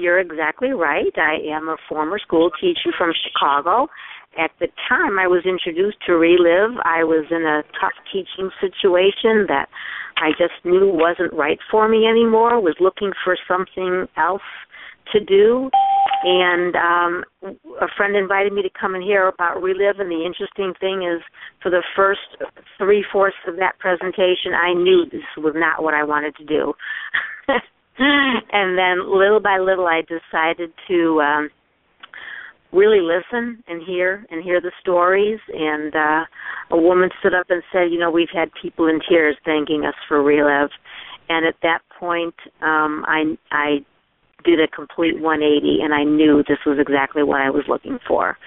You're exactly right. I am a former school teacher from Chicago. At the time I was introduced to Relive, I was in a tough teaching situation that I just knew wasn't right for me anymore, was looking for something else to do. And a friend invited me to come and hear about Relive, and the interesting thing is for the first three-fourths of that presentation, I knew this was not what I wanted to do. And then little by little I decided to really listen and hear the stories. And a woman stood up and said, we've had people in tears thanking us for Relive. And at that point, I did a complete 180, and I knew this was exactly what I was looking for.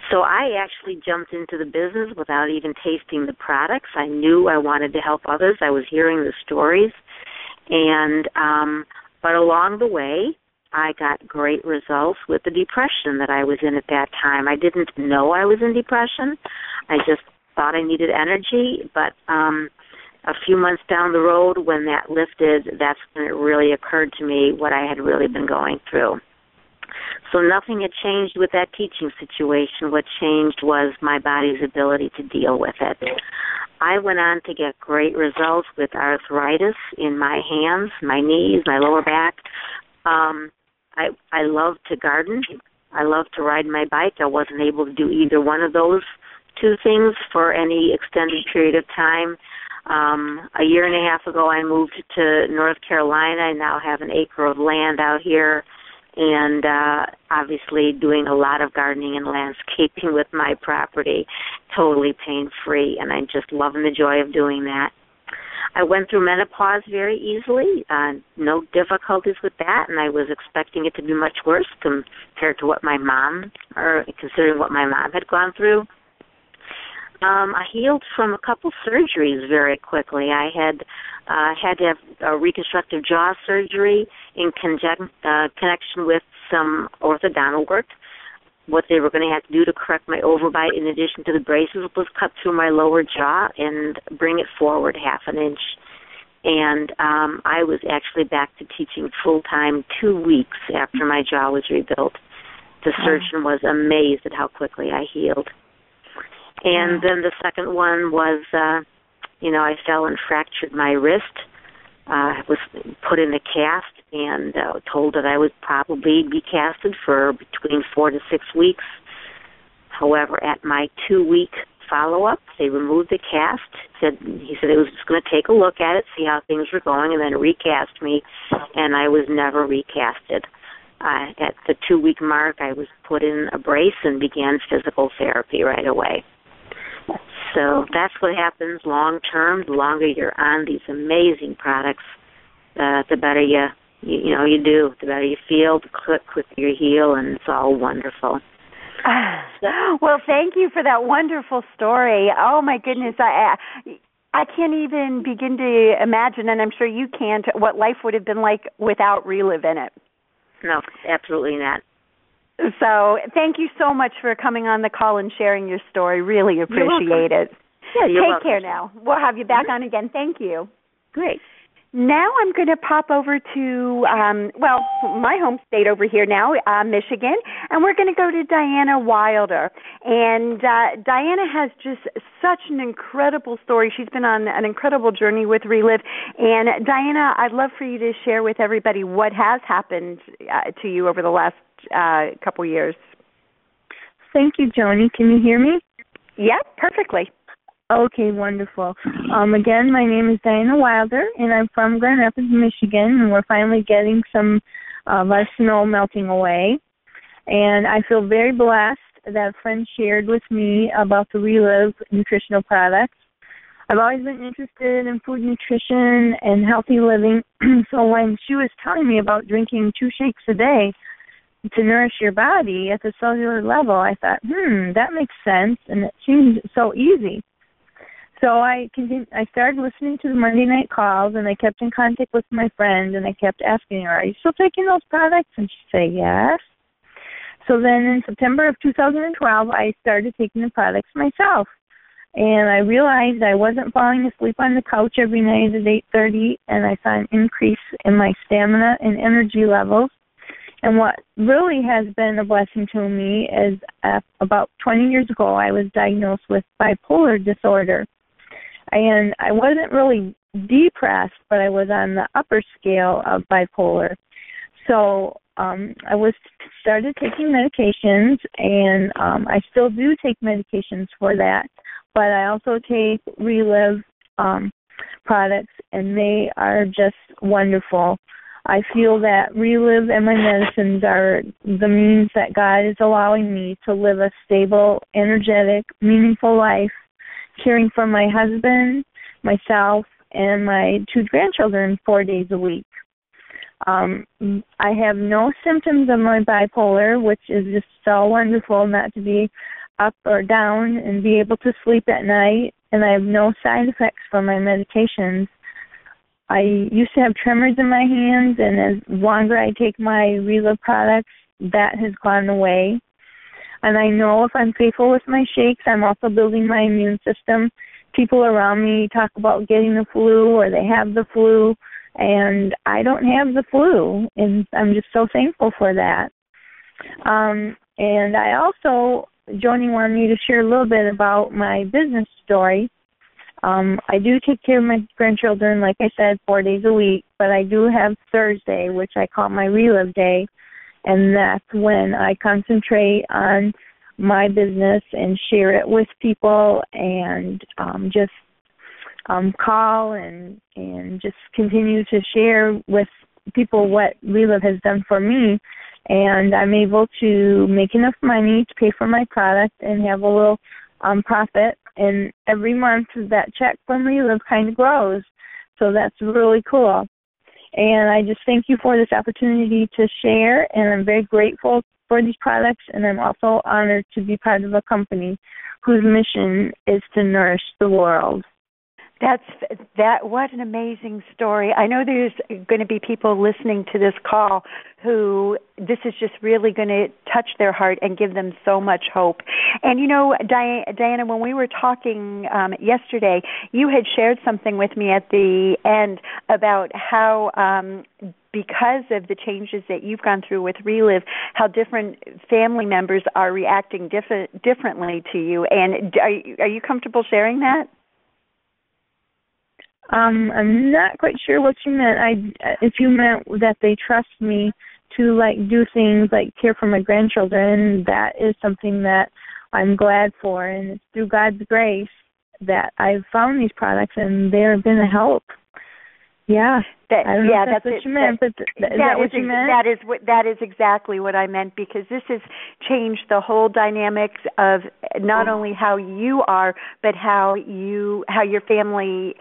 So I actually jumped into the business without even tasting the products. I knew I wanted to help others. I was hearing the stories. And but along the way, I got great results with the depression that I was in at that time. I didn't know I was in depression. I just thought I needed energy. But a few months down the road, when that lifted, that's when it really occurred to me what I had really been going through. So nothing had changed with that teaching situation. What changed was my body's ability to deal with it. I went on to get great results with arthritis in my hands, my knees, my lower back. I love to garden. I love to ride my bike. I wasn't able to do either one of those two things for any extended period of time. A year and a half ago, I moved to North Carolina. I now have an acre of land out here, and obviously doing a lot of gardening and landscaping with my property, totally pain-free, and I'm just loving the joy of doing that. I went through menopause very easily, no difficulties with that, and I was expecting it to be much worse compared to what my mom, or considering what my mom had gone through. I healed from a couple surgeries very quickly. I had to have a reconstructive jaw surgery in connection with some orthodontal work. What they were going to have to do to correct my overbite, in addition to the braces, was cut through my lower jaw and bring it forward half an inch. And I was actually back to teaching full-time 2 weeks after my jaw was rebuilt. The surgeon was amazed at how quickly I healed. And then the second one was, I fell and fractured my wrist. I was put in a cast and told that I would probably be casted for between 4 to 6 weeks. However, at my 2-week follow-up, they removed the cast. He said it was just going to take a look at it, see how things were going, and then recast me, and I was never recasted. At the 2-week mark, I was put in a brace and began physical therapy right away. So that's what happens long term. The longer you're on these amazing products, the better you do. The better you feel, the quicker you heal, and it's all wonderful. Well, thank you for that wonderful story. Oh my goodness, I can't even begin to imagine, and I'm sure you can't, what life would have been like without Relive in it. No, absolutely not. So thank you so much for coming on the call and sharing your story. Really appreciate it. Yeah, you're welcome. Take care now. We'll have you back on again. Thank you. Great. Now I'm going to pop over to, my home state over here now, Michigan, and we're going to go to Diana Wilder. And Diana has just such an incredible story. She's been on an incredible journey with Relive. And Diana, I'd love for you to share with everybody what has happened to you over the last couple years. Thank you, Joni. Can you hear me? Yeah, perfectly. Okay, wonderful. Again, my name is Diana Wilder, and I'm from Grand Rapids, Michigan, and we're finally getting some of our snow melting away. And I feel very blessed that a friend shared with me about the Relive nutritional products. I've always been interested in food nutrition and healthy living, so when she was telling me about drinking 2 shakes a day to nourish your body at the cellular level, I thought, that makes sense, and it seemed so easy. So I started listening to the Monday night calls, and I kept in contact with my friend, and I kept asking her, are you still taking those products? And she'd say, yes. So then in September of 2012, I started taking the products myself. And I realized I wasn't falling asleep on the couch every night at 8:30, and I saw an increase in my stamina and energy levels. And what really has been a blessing to me is about 20 years ago, I was diagnosed with bipolar disorder. And I wasn't really depressed, but I was on the upper scale of bipolar. So I started taking medications, and I still do take medications for that. But I also take Relive products, and they are just wonderful. I feel that Relive and my medicines are the means that God is allowing me to live a stable, energetic, meaningful life, caring for my husband, myself, and my 2 grandchildren 4 days a week. I have no symptoms of my bipolar, which is just so wonderful, not to be up or down and be able to sleep at night, and I have no side effects from my medications. I used to have tremors in my hands, and as longer I take my Relive products, that has gone away. And I know if I'm faithful with my shakes, I'm also building my immune system. People around me talk about getting the flu or they have the flu, and I don't have the flu, and I'm just so thankful for that. And I also, Joni wanted me to share a little bit about my business story. I do take care of my grandchildren, like I said, 4 days a week, but I do have Thursday, which I call my Relive Day, and that's when I concentrate on my business and share it with people, and just call and just continue to share with people what Relive has done for me. And I'm able to make enough money to pay for my product and have a little profit. And every month that check from Relive kind of grows. So that's really cool. And I just thank you for this opportunity to share, and I'm very grateful for these products, and I'm also honored to be part of a company whose mission is to nourish the world. What an amazing story. I know there's going to be people listening to this call who this is just really going to touch their heart and give them so much hope. And you know, Diana, when we were talking yesterday, you had shared something with me at the end about how because of the changes that you've gone through with Relive, how different family members are reacting differently to you. And are you comfortable sharing that? I'm not quite sure what you meant. If you meant that they trust me to do things like care for my grandchildren, that is something that I'm glad for, and it's through God's grace that I've found these products, and they have been a help. Yeah. I don't know if that's what you meant, but is that what you meant? That is exactly what I meant, because this has changed the whole dynamics of not only how you are, but how your family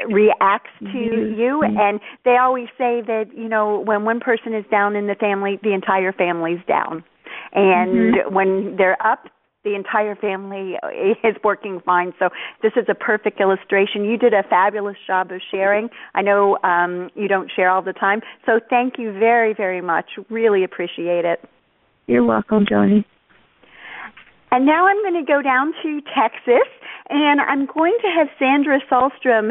reacts to you. And they always say that, you know, when one person is down in the family, the entire family's down. And when they're up, the entire family is working fine. So this is a perfect illustration. You did a fabulous job of sharing. I know you don't share all the time. So thank you very, very much. Really appreciate it. You're welcome, Joni. And now I'm going to go down to Texas, and I'm going to have Sandra Sahlstrom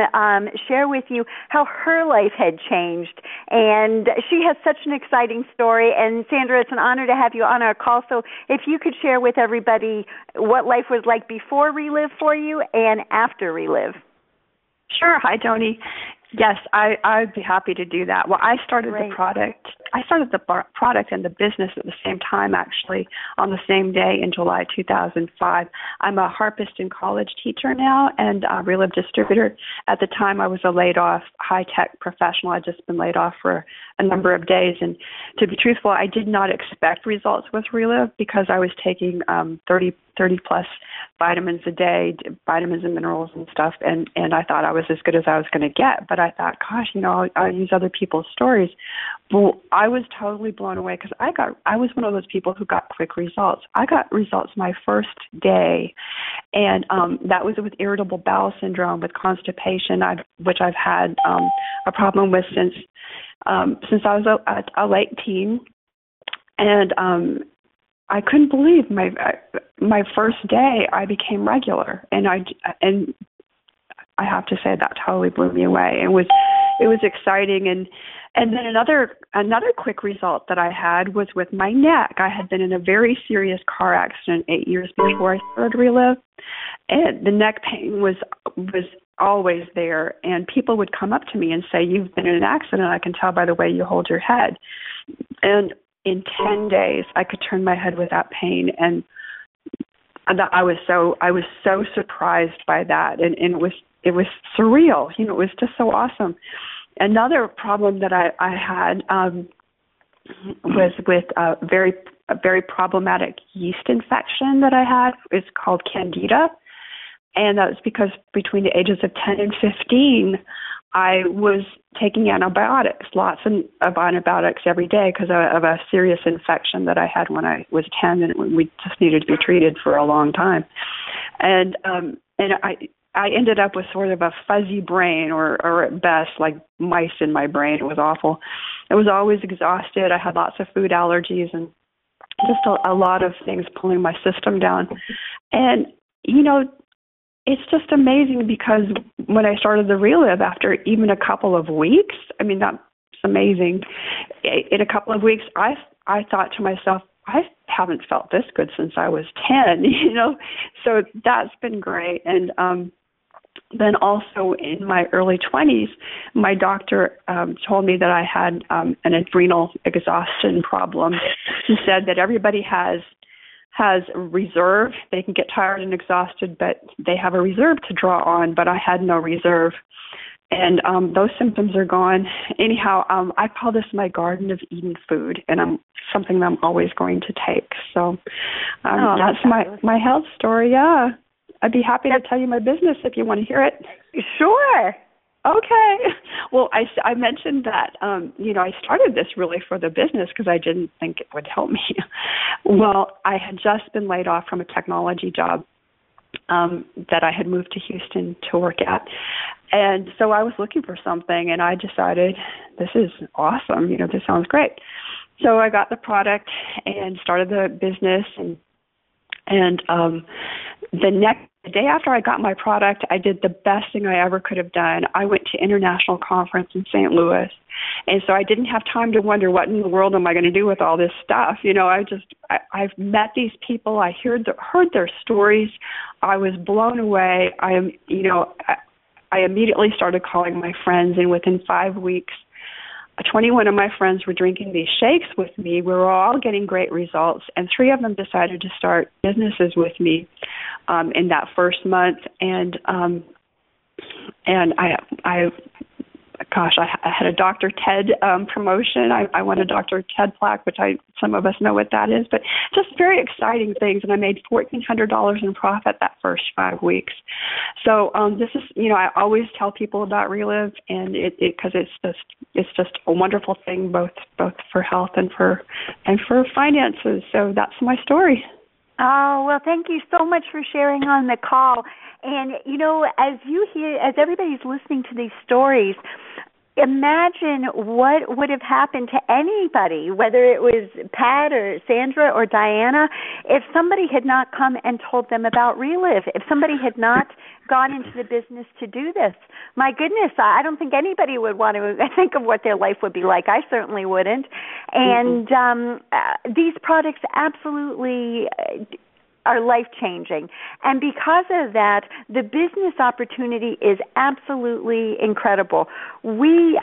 share with you how her life had changed. And she has such an exciting story. And Sandra, it's an honor to have you on our call. So if you could share with everybody what life was like before Relive for you and after Relive. Sure. Hi, Joni. Yes, I'd be happy to do that. Well, I started the product and the business at the same time, actually, on the same day in July 2005. I'm a harpist and college teacher now and a Relive distributor. At the time, I was a laid-off high-tech professional. I'd just been laid off for a number of days. And to be truthful, I did not expect results with Relive because I was taking 30-plus vitamins a day, vitamins and minerals and stuff, and I thought I was as good as I was going to get. But I thought, gosh, you know, I'll use other people's stories. Well, I was totally blown away because I was one of those people who got quick results. I got results my first day, and that was with irritable bowel syndrome, with constipation, which I've had a problem with since I was a late teen, and I couldn't believe my first day I became regular, and I have to say that totally blew me away. It was exciting, And then another quick result that I had was with my neck. I had been in a very serious car accident 8 years before I started Relive, and the neck pain was always there. And people would come up to me and say, "You've been in an accident. I can tell by the way you hold your head." And in 10 days, I could turn my head without pain, and I was so surprised by that, and it was surreal. It was just so awesome. Another problem that I had was with a very problematic yeast infection that I had. It's called Candida, and that was because between the ages of 10 and 15, I was taking antibiotics, lots of antibiotics every day because of a serious infection that I had when I was 10, and we just needed to be treated for a long time. And I ended up with sort of a fuzzy brain, or at best, like mice in my brain. It was awful. I was always exhausted. I had lots of food allergies and just a lot of things pulling my system down. And, it's just amazing because when I started the Relive, after even a couple of weeks, that's amazing. In a couple of weeks, I thought to myself, I haven't felt this good since I was 10, so that's been great. And then also in my early 20s, my doctor told me that I had an adrenal exhaustion problem. He said that everybody has a reserve. They can get tired and exhausted, but they have a reserve to draw on, but I had no reserve. And those symptoms are gone. Anyhow, I call this my Garden of Eden food, and something that I'm always going to take. So that's my health story, yeah. I'd be happy to tell you my business if you want to hear it. Sure. Okay. Well, I mentioned that, I started this really for the business because I didn't think it would help me. Well, I had just been laid off from a technology job that I had moved to Houston to work at. And so I was looking for something, and I decided, this is awesome. This sounds great. So I got the product and started the business, and the day after I got my product, I did the best thing I ever could have done. I went to international conference in St. Louis, and so I didn't have time to wonder what in the world am I going to do with all this stuff. I've met these people. I heard their stories. I was blown away. I immediately started calling my friends, and within 5 weeks, 21 of my friends were drinking these shakes with me. We were all getting great results, and 3 of them decided to start businesses with me in that first month. And I had a Dr. Ted promotion. I won a Dr. Ted plaque, which some of us know what that is, but just very exciting things. And I made $1,400 in profit that first 5 weeks. So this is, I always tell people about Relive, and because it's just a wonderful thing, both for health and for finances. So that's my story. Oh, well, thank you so much for sharing on the call. And, as everybody's listening to these stories, imagine what would have happened to anybody, whether it was Pat or Sandra or Diana, if somebody had not come and told them about Relive, if somebody had not gone into the business to do this. My goodness, I don't think anybody would want to think of what their life would be like. I certainly wouldn't. And these products absolutely are life-changing. And because of that, the business opportunity is absolutely incredible. We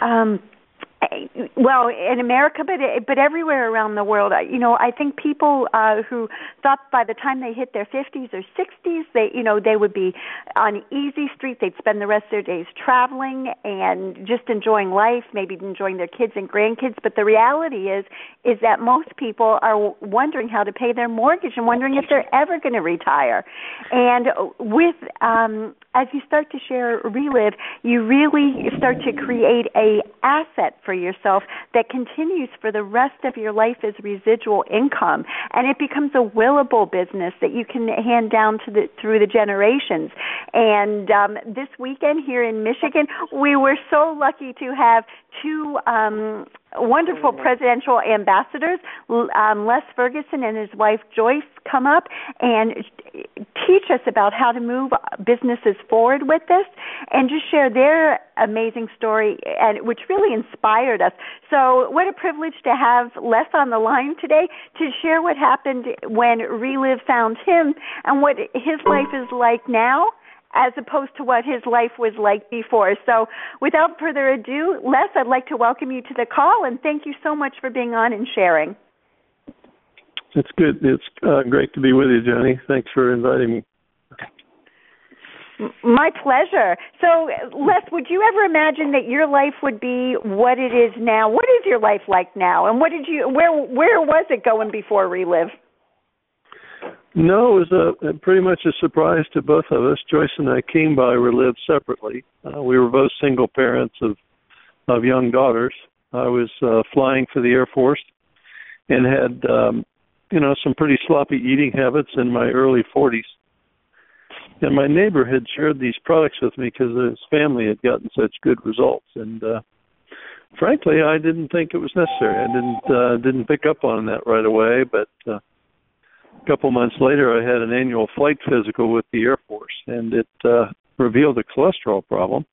in America, but everywhere around the world, I think people who thought by the time they hit their 50s or 60s, they would be on easy street. They'd spend the rest of their days traveling and just enjoying life, maybe enjoying their kids and grandkids. But the reality is that most people are wondering how to pay their mortgage and wondering if they're ever going to retire. And with as you start to share Relive, you really start to create a asset for yourself that continues for the rest of your life as residual income, and it becomes a willable business that you can hand down through the generations. And this weekend here in Michigan, we were so lucky to have 2 wonderful presidential ambassadors, Les Ferguson and his wife Joyce, come up and teach us about how to move businesses forward with this and just share their amazing story, and which really inspired us. So what a privilege to have Les on the line today to share what happened when Relive found him and what his life is like now as opposed to what his life was like before. So without further ado, Les, I'd like to welcome you to the call, and thank you so much for being on and sharing. It's good. It's great to be with you, Jenny. Thanks for inviting me. My pleasure. So, Les, would you ever imagine that your life would be what it is now? What is your life like now? And where was it going before Relive? No, it was pretty much a surprise to both of us. Joyce and I came by Relive separately. We were both single parents of young daughters. I was flying for the Air Force and had, some pretty sloppy eating habits in my early 40s. And my neighbor had shared these products with me because his family had gotten such good results. And frankly, I didn't think it was necessary. I didn't pick up on that right away, but a couple months later, I had an annual flight physical with the Air Force, and it revealed a cholesterol problem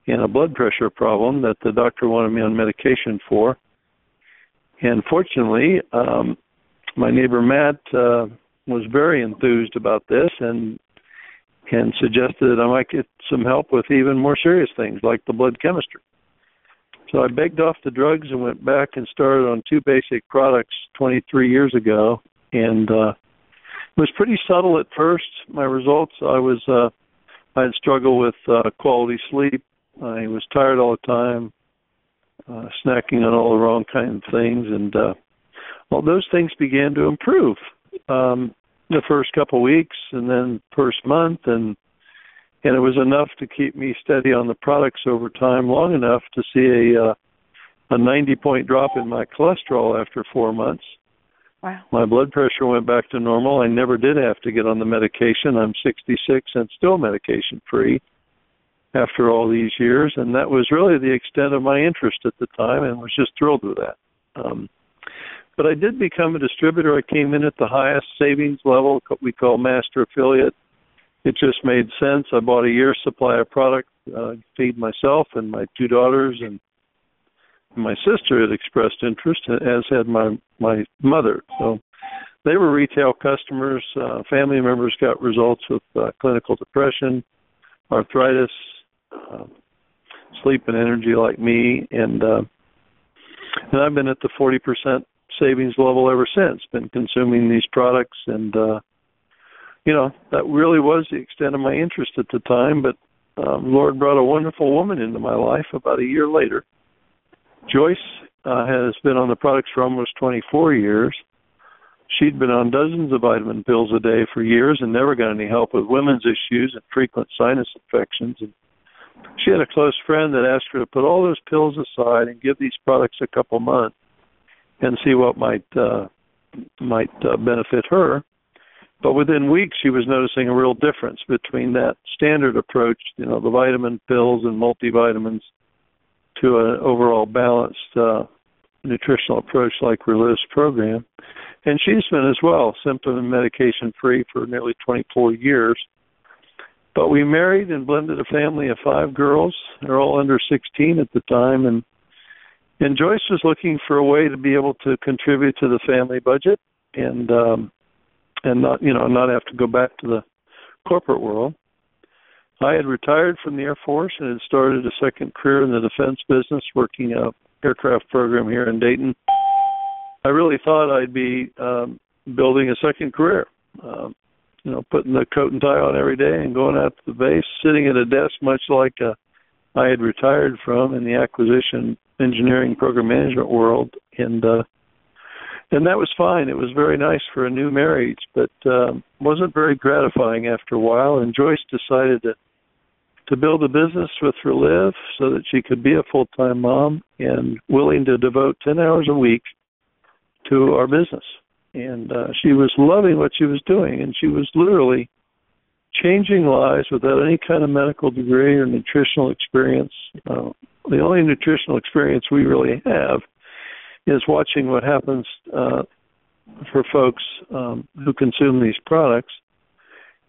and a blood pressure problem that the doctor wanted me on medication for. And fortunately, my neighbor Matt was very enthused about this and suggested that I might get some help with even more serious things like the blood chemistry. So I begged off the drugs and went back and started on 2 basic products 23 years ago. And it was pretty subtle at first. My results, I had struggled with quality sleep. I was tired all the time, snacking on all the wrong kind of things. And those things began to improve the first couple of weeks and then first month. And it was enough to keep me steady on the products over time, long enough to see a 90-point drop in my cholesterol after 4 months. Wow. My blood pressure went back to normal. I never did have to get on the medication. I'm 66 and still medication-free after all these years, and that was really the extent of my interest at the time and was just thrilled with that. But I did become a distributor. I came in at the highest savings level, we call master affiliate. It just made sense. I bought a year's supply of product to feed myself and my 2 daughters, and my sister had expressed interest, as had my mother. So they were retail customers. Family members got results with clinical depression, arthritis, sleep and energy like me, and I've been at the 40% savings level ever since, been consuming these products, and that really was the extent of my interest at the time. But Lord brought a wonderful woman into my life about a year later. Joyce has been on the products for almost 24 years. She'd been on dozens of vitamin pills a day for years and never got any help with women's issues and frequent sinus infections. And she had a close friend that asked her to put all those pills aside and give these products a couple months and see what might benefit her. But within weeks, she was noticing a real difference between that standard approach, the vitamin pills and multivitamins, to an overall balanced nutritional approach like Relive's program. And she's been as well, symptom and medication-free for nearly 24 years. But we married and blended a family of 5 girls. They're all under 16 at the time. And Joyce was looking for a way to be able to contribute to the family budget and not have to go back to the corporate world. I had retired from the Air Force and had started a second career in the defense business, working an aircraft program here in Dayton. I really thought I'd be building a second career, putting the coat and tie on every day and going out to the base, sitting at a desk much like I had retired from in the acquisition engineering program management world. And that was fine. It was very nice for a new marriage, but wasn't very gratifying after a while. And Joyce decided to build a business with Relive so that she could be a full-time mom and willing to devote 10 hours a week to our business. And she was loving what she was doing, and she was literally changing lives without any kind of medical degree or nutritional experience. The only nutritional experience we really have is watching what happens for folks who consume these products.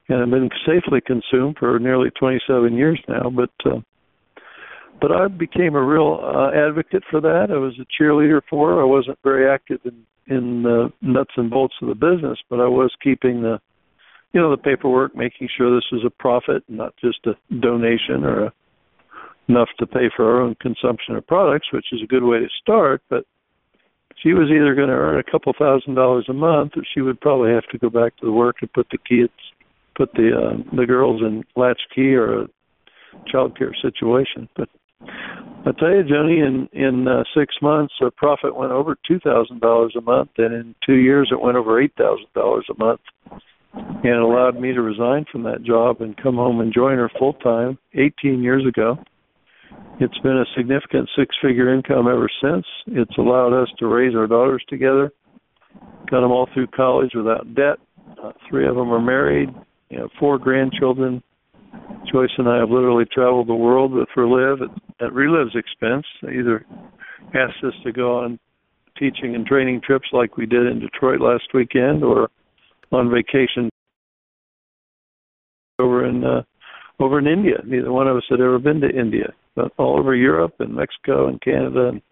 and have been safely consumed for nearly 27 years now. But I became a real advocate for that. I was a cheerleader for it. I wasn't very active in the nuts and bolts of the business, but I was keeping the paperwork, making sure this was a profit, not just a donation or enough to pay for our own consumption of products, which is a good way to start. But she was either going to earn a couple $1,000s a month, or she would probably have to go back to the work and put the girls in latchkey or a child care situation. But I tell you, Joni, in 6 months, our profit went over $2,000 a month, and in 2 years, it went over $8,000 a month, and it allowed me to resign from that job and come home and join her full time 18 years ago. It's been a significant six-figure income ever since. It's allowed us to raise our daughters together, got them all through college without debt. 3 of them are married, 4 grandchildren. Joyce and I have literally traveled the world with Reliv at Reliv's expense. They either asked us to go on teaching and training trips like we did in Detroit last weekend, or on vacation over in India. Neither one of us had ever been to India, but all over Europe and Mexico and Canada and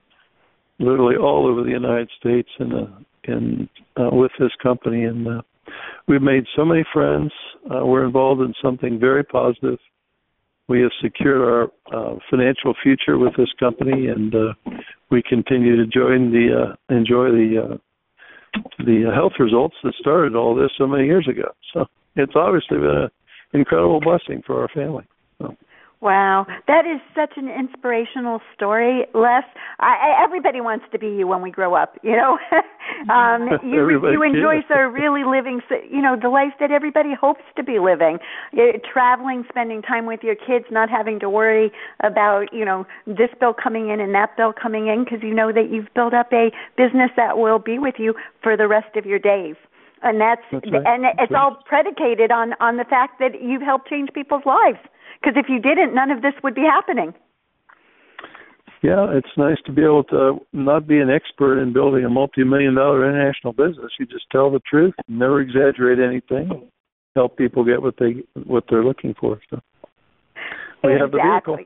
literally all over the United States and with this company. And we've made so many friends. We're involved in something very positive. We have secured our financial future with this company, and we continue to enjoy the health results that started all this so many years ago. So it's obviously been an incredible blessing for our family. So. Wow, that is such an inspirational story, Les. Everybody wants to be you when we grow up, You enjoy really living, the life that everybody hopes to be living. Traveling, spending time with your kids, not having to worry about, this bill coming in and that bill coming in, because you know that you've built up a business that will be with you for the rest of your days. And that's right. And it's all predicated on the fact that you've helped change people's lives. Because if you didn't, none of this would be happening. Yeah, it's nice to be able to not be an expert in building a multi-million-dollar international business. You just tell the truth, never exaggerate anything, help people get what they're looking for. So we have the vehicle.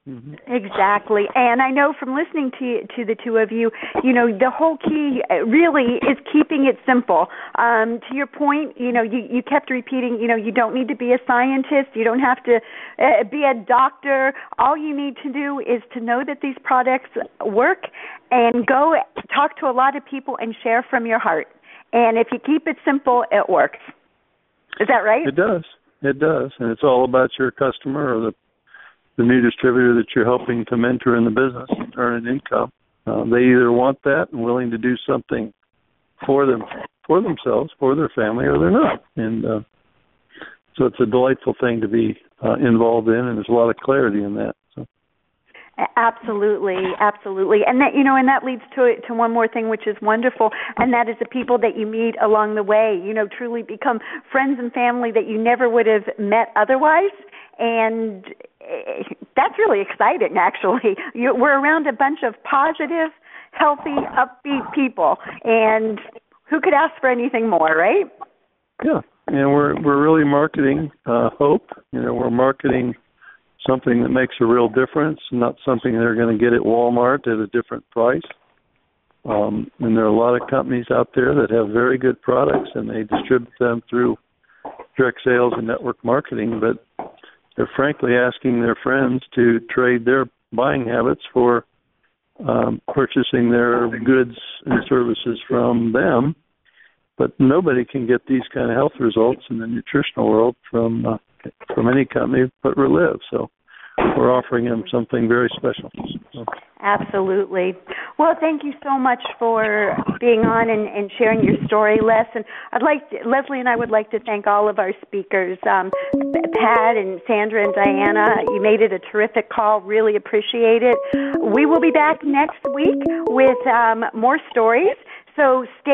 Mm-hmm. Exactly. And I know from listening to the two of you, the whole key really is keeping it simple. To your point, you kept repeating, you don't need to be a scientist. You don't have to be a doctor. All you need to do is to know that these products work and go talk to a lot of people and share from your heart. And if you keep it simple, it works. Is that right? It does. It does. And it's all about your customer or the new distributor that you're helping to mentor in the business and earn an income. They either want that and willing to do something for themselves, for their family, or they're not. And so it's a delightful thing to be involved in, and there's a lot of clarity in that. So. Absolutely. And that, and that leads to one more thing, which is wonderful, and that is the people that you meet along the way, truly become friends and family that you never would have met otherwise. And that's really exciting, actually. We're around a bunch of positive, healthy, upbeat people, and who could ask for anything more, right? Yeah, and we're really marketing hope. We're marketing something that makes a real difference, not something they're going to get at Walmart at a different price. And there are a lot of companies out there that have very good products, and they distribute them through direct sales and network marketing, but they're frankly asking their friends to trade their buying habits for purchasing their goods and services from them. But nobody can get these kind of health results in the nutritional world from any company but Reliv. So we're offering them something very special. So. Absolutely. Well, thank you so much for being on and sharing your story, Les. And Leslie and I would like to thank all of our speakers, Pat and Sandra and Diana. You made it a terrific call. Really appreciate it. We will be back next week with more stories. So stay